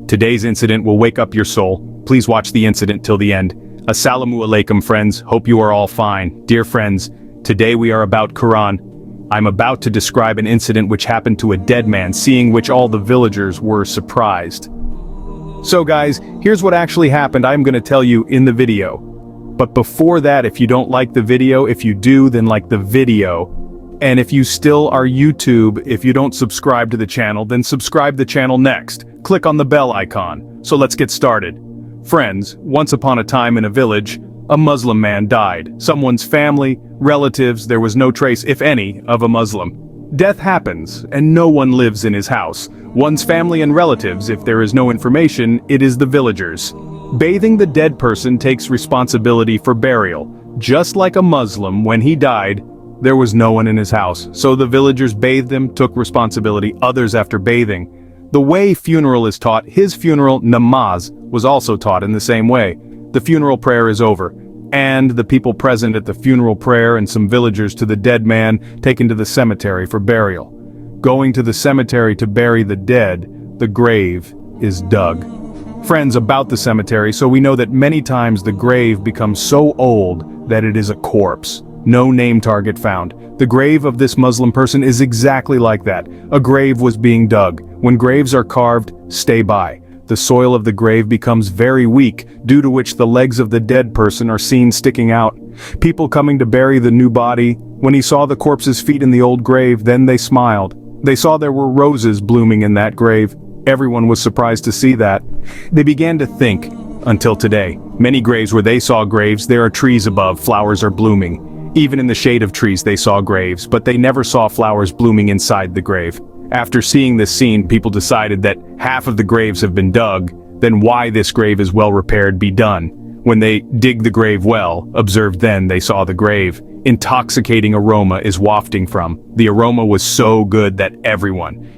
Today's incident will wake up your soul. Please watch the incident till the end. Assalamu alaikum, friends. Hope you are all fine. Dear friends, today we are about Quran. I'm about to describe an incident which happened to a dead man, seeing which all the villagers were surprised. So guys, here's what actually happened. I'm going to tell you in the video. But before that, if you don't like the video, if you do, then like the video. And if you still are YouTube, if you don't subscribe to the channel, then subscribe the channel next. Click on the bell icon. So let's get started. Friends, once upon a time in a village, a Muslim man died. Someone's family, relatives, there was no trace, if any, of a Muslim. Death happens, and no one lives in his house. One's family and relatives, if there is no information, it is the villagers. Bathing the dead person takes responsibility for burial. Just like a Muslim, when he died, there was no one in his house, so the villagers bathed him, took responsibility, others after bathing. The way funeral is taught, his funeral, namaz, was also taught in the same way. The funeral prayer is over, and the people present at the funeral prayer and some villagers to the dead man taken to the cemetery for burial. Going to the cemetery to bury the dead, the grave is dug. Friends, about the cemetery, so we know that many times the grave becomes so old that it is a corpse. No name target found. The grave of this Muslim person is exactly like that. A grave was being dug. When graves are carved, stay by. The soil of the grave becomes very weak, due to which the legs of the dead person are seen sticking out. People coming to bury the new body, when he saw the corpse's feet in the old grave, then they smiled. They saw there were roses blooming in that grave. Everyone was surprised to see that. They began to think, until today. Many graves where they saw graves, there are trees above, flowers are blooming. Even in the shade of trees they saw graves, but they never saw flowers blooming inside the grave. After seeing this scene, people decided that half of the graves have been dug, then why this grave is well repaired be done. When they dig the grave well, observed then they saw the grave. Intoxicating aroma is wafting from. The aroma was so good that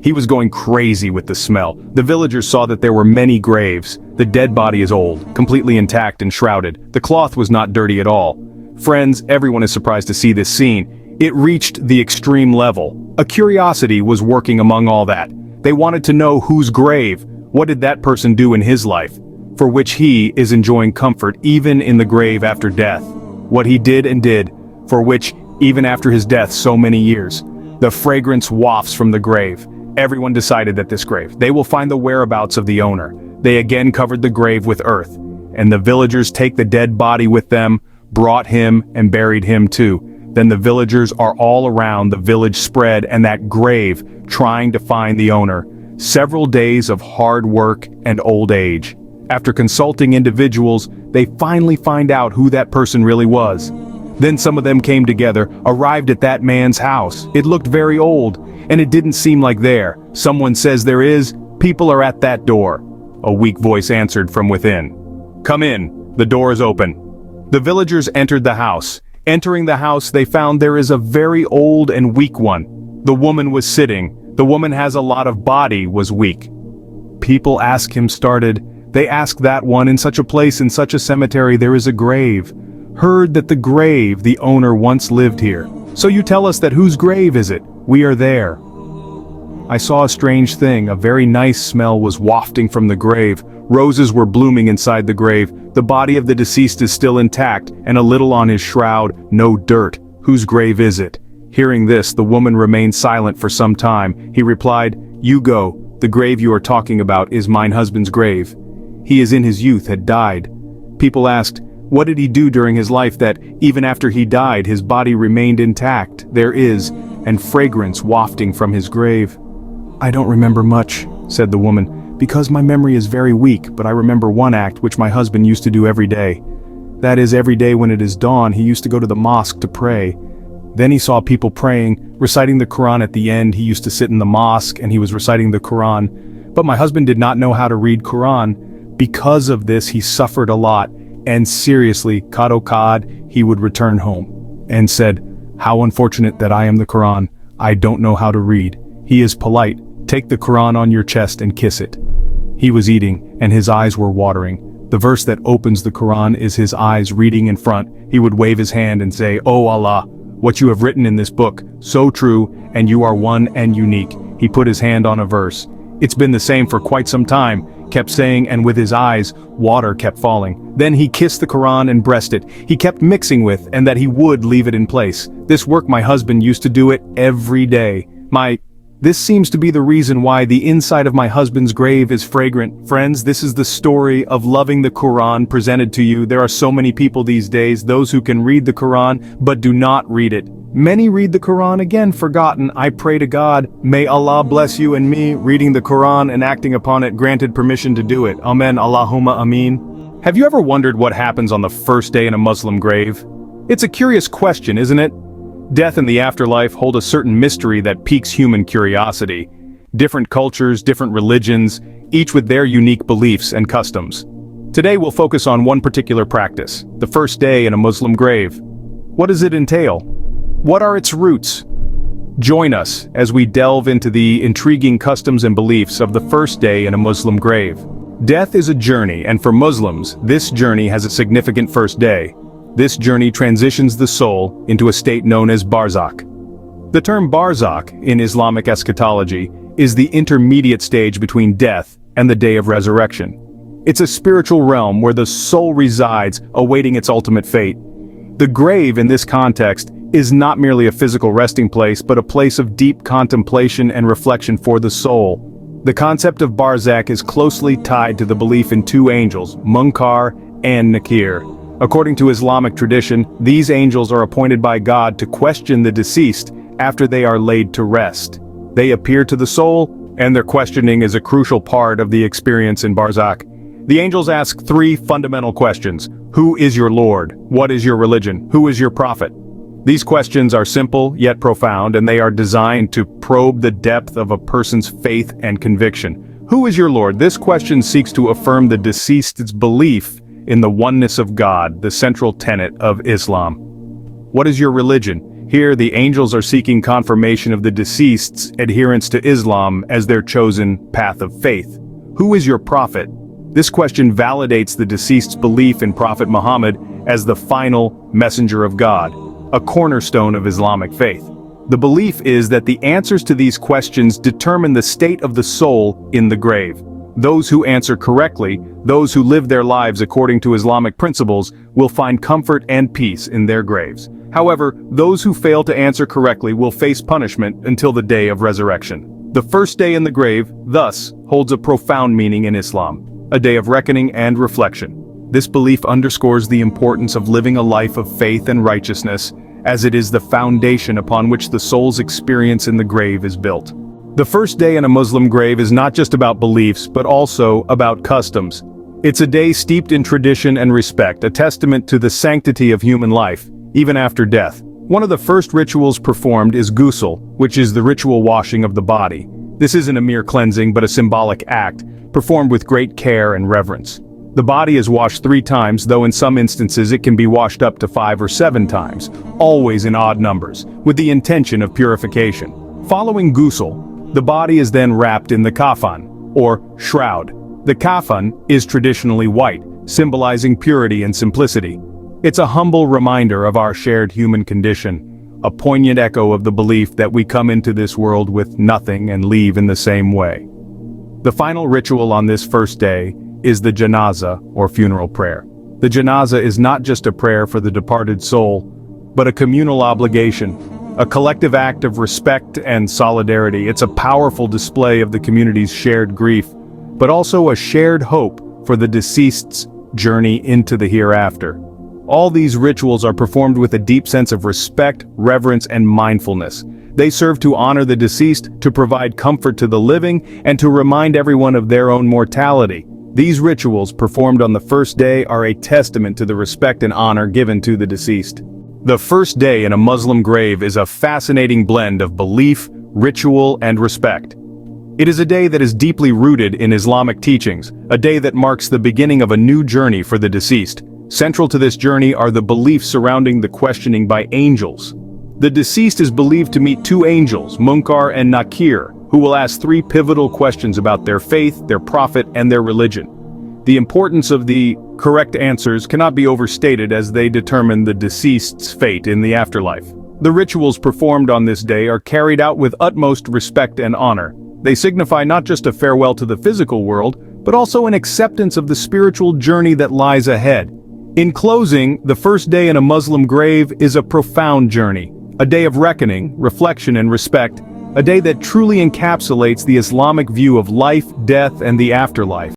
he was going crazy with the smell. The villagers saw that there were many graves. The dead body is old, completely intact and shrouded. The cloth was not dirty at all. Friends, everyone is surprised to see this scene. It reached the extreme level. A curiosity was working among all that. They wanted to know whose grave, what did that person do in his life, for which he is enjoying comfort even in the grave after death. What he did and did, for which, even after his death so many years, the fragrance wafts from the grave. Everyone decided that this grave, they will find the whereabouts of the owner. They again covered the grave with earth, and the villagers take the dead body with them, brought him and buried him too. Then the villagers are all around the village spread and that grave trying to find the owner. Several days of hard work and old age. After consulting individuals, they finally find out who that person really was. Then some of them came together, arrived at that man's house. It looked very old, and it didn't seem like there. Someone says there is, people are at that door. A weak voice answered from within. Come in, the door is open. The villagers entered the house. Entering the house, they found there is a very old and weak one. The woman was sitting. The woman has a lot of body, was weak. People ask him started. They ask that one in such a place, in such a cemetery, there is a grave. Heard that the grave, the owner once lived here. So you tell us that whose grave is it? We are there. I saw a strange thing. A very nice smell was wafting from the grave. Roses were blooming inside the grave. The body of the deceased is still intact, and a little on his shroud, no dirt. Whose grave is it? Hearing this, the woman remained silent for some time. He replied, You go. The grave you are talking about is mine husband's grave. He is in his youth had died. People asked, What did he do during his life that, even after he died, his body remained intact? There is, and fragrance wafting from his grave. I don't remember much, said the woman, because my memory is very weak, but I remember one act which my husband used to do every day. That is, every day when it is dawn, he used to go to the mosque to pray. Then he saw people praying, reciting the Quran at the end. He used to sit in the mosque and he was reciting the Quran. But my husband did not know how to read Quran. Because of this, he suffered a lot, and seriously, Kad, he would return home, and said, How unfortunate that I am the Quran. I don't know how to read. He is polite. Take the Quran on your chest and kiss it. He was eating, and his eyes were watering. The verse that opens the Quran is his eyes reading in front. He would wave his hand and say, Oh Allah, what you have written in this book, so true, and you are one and unique. He put his hand on a verse. It's been the same for quite some time. kept saying, and with his eyes, water kept falling. Then he kissed the Quran and blessed it. He kept mixing with, and that he would leave it in place. This work my husband used to do it every day. This seems to be the reason why the inside of my husband's grave is fragrant. Friends, this is the story of loving the Quran presented to you. There are so many people these days, those who can read the Quran, but do not read it. Many read the Quran again forgotten. I pray to God, may Allah bless you and me, reading the Quran and acting upon it, granted permission to do it. Amen, Allahumma Ameen. Have you ever wondered what happens on the first day in a Muslim grave? It's a curious question, isn't it? Death and the afterlife hold a certain mystery that piques human curiosity. Different cultures, different religions, each with their unique beliefs and customs. Today we'll focus on one particular practice, the first day in a Muslim grave. What does it entail? What are its roots? Join us as we delve into the intriguing customs and beliefs of the first day in a Muslim grave. Death is a journey, and for Muslims, this journey has a significant first day. This journey transitions the soul into a state known as barzakh. The term barzakh, in Islamic eschatology, is the intermediate stage between death and the day of resurrection. It's a spiritual realm where the soul resides, awaiting its ultimate fate. The grave in this context is not merely a physical resting place, but a place of deep contemplation and reflection for the soul. The concept of barzakh is closely tied to the belief in two angels, Munkar and Nakir. According to Islamic tradition, these angels are appointed by God to question the deceased after they are laid to rest. They appear to the soul, and their questioning is a crucial part of the experience in barzakh. The angels ask three fundamental questions. Who is your Lord? What is your religion? Who is your prophet? These questions are simple yet profound, and they are designed to probe the depth of a person's faith and conviction. Who is your Lord? This question seeks to affirm the deceased's belief in the oneness of God, the central tenet of Islam. What is your religion? Here, the angels are seeking confirmation of the deceased's adherence to Islam as their chosen path of faith. Who is your prophet? This question validates the deceased's belief in Prophet Muhammad as the final messenger of God, a cornerstone of Islamic faith. The belief is that the answers to these questions determine the state of the soul in the grave. Those who answer correctly, those who live their lives according to Islamic principles, will find comfort and peace in their graves. However, those who fail to answer correctly will face punishment until the day of resurrection. The first day in the grave, thus, holds a profound meaning in Islam, a day of reckoning and reflection. This belief underscores the importance of living a life of faith and righteousness, as it is the foundation upon which the soul's experience in the grave is built. The first day in a Muslim grave is not just about beliefs, but also about customs. It's a day steeped in tradition and respect, a testament to the sanctity of human life, even after death. One of the first rituals performed is ghusl, which is the ritual washing of the body. This isn't a mere cleansing, but a symbolic act, performed with great care and reverence. The body is washed 3 times, though in some instances it can be washed up to 5 or 7 times, always in odd numbers, with the intention of purification. Following ghusl, the body is then wrapped in the kafan, or shroud. The kafan is traditionally white, symbolizing purity and simplicity. It's a humble reminder of our shared human condition, a poignant echo of the belief that we come into this world with nothing and leave in the same way. The final ritual on this first day is the janazah, or funeral prayer. The janazah is not just a prayer for the departed soul, but a communal obligation, a collective act of respect and solidarity. It's a powerful display of the community's shared grief, but also a shared hope for the deceased's journey into the hereafter. All these rituals are performed with a deep sense of respect, reverence, and mindfulness. They serve to honor the deceased, to provide comfort to the living, and to remind everyone of their own mortality. These rituals, performed on the first day, are a testament to the respect and honor given to the deceased. The first day in a Muslim grave is a fascinating blend of belief, ritual, and respect. It is a day that is deeply rooted in Islamic teachings, a day that marks the beginning of a new journey for the deceased. Central to this journey are the beliefs surrounding the questioning by angels. The deceased is believed to meet 2 angels, Munkar and Nakir, who will ask 3 pivotal questions about their faith, their prophet, and their religion. The importance of the correct answers cannot be overstated as they determine the deceased's fate in the afterlife. The rituals performed on this day are carried out with utmost respect and honor. They signify not just a farewell to the physical world, but also an acceptance of the spiritual journey that lies ahead. In closing, the first day in a Muslim grave is a profound journey, a day of reckoning, reflection and respect, a day that truly encapsulates the Islamic view of life, death and the afterlife.